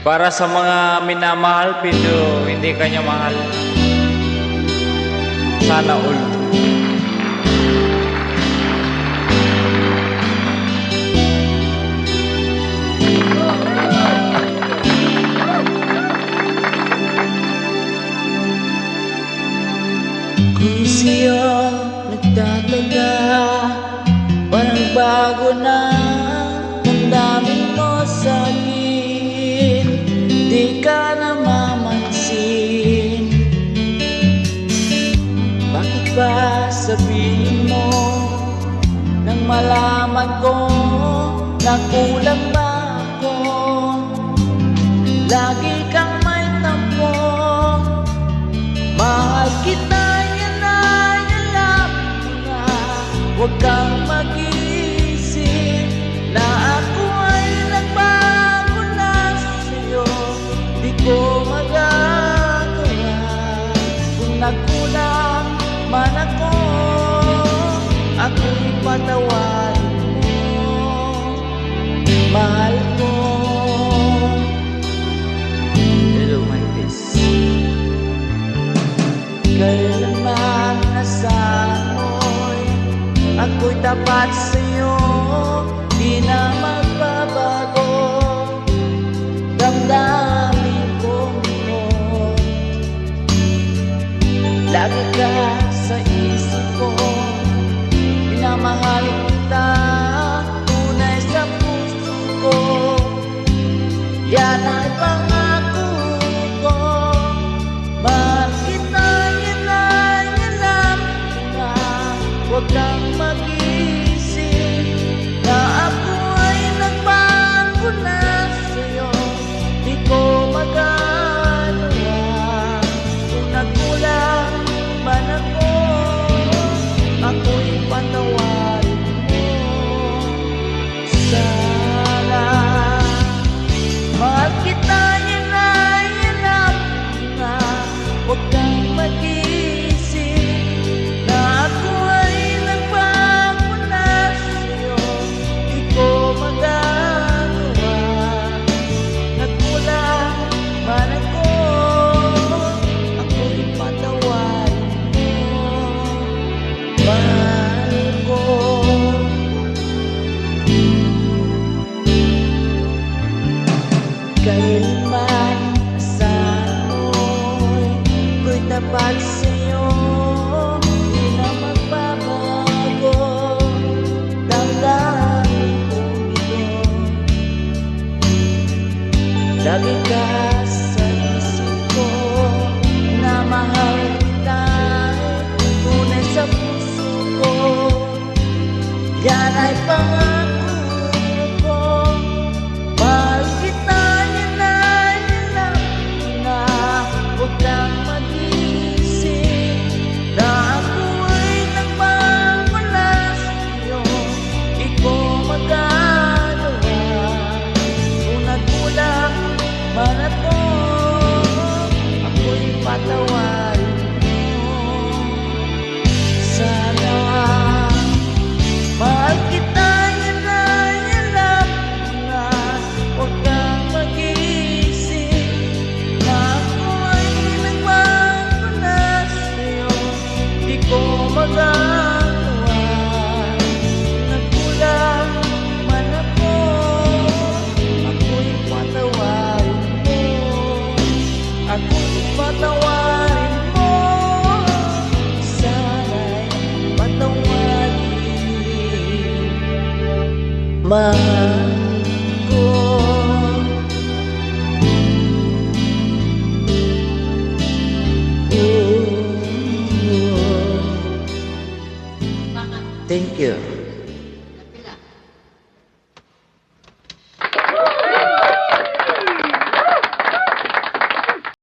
Para sa mga minamahal pero hindi kanya mahal. Sana all. Kung siya nagtataga, parang bago na damdamin mo sa'kin, di ka namamansin. Bakit ba sabihin mo nang malaman ko na kulang ba ako? Lagi kang may tampo, mahal kita, yan ay alam mo na. Huwag kang mag-iisip na ako ay nagbago na sa'yo. Di ko magagawa kung nagkulang man ako, ako'y patawarin mo, mahal ko. Hello my best. Kailanman nasaan mo'y ako'y tapat sa'yo, di na magbabago damdamin kong ito. Lagi ka sa isip ko, minamahal kita, tunay sa puso ko. Yan ay pangako ko, mahal kita, yan ay alam mo na. Huwag kang mag-iisip na ako ay nagbago na sa'yo. Di ko magagawa kung nagkulang man ako, ako'y patawarin mo. Sana mahal kita, yan ay alam mo na. Huwag kang mag-iisip na ako ay nagbago na sa'yo. Di ko magagawa, nagkulang man ako, ako'y patawarin mo, mahal ko. Kailanman saan mo'y ako'y tapat sa'yo, di na magbabago damdamin kong ito. Lagi ka sa isip ko, na mahal kita, tunay sa puso ko. Yan ay pangako ko, mahal kita, yan ay alam mo na. Huwag kang mag-iisip na ako ay nagbago na sa'yo. Di ko magagawa kung nagkulang man ako, ako'y patawarin mo. Sana mahal kita, yan ay alam mo na. Huwag kang mag-iisip na ako ay nagbago na sa'yo. Di ko magagawa, nagkulang man ako, ako'y patawarin mo, ako'y patawarin mo. Sana'y patawarin, mahal ko. Thank you.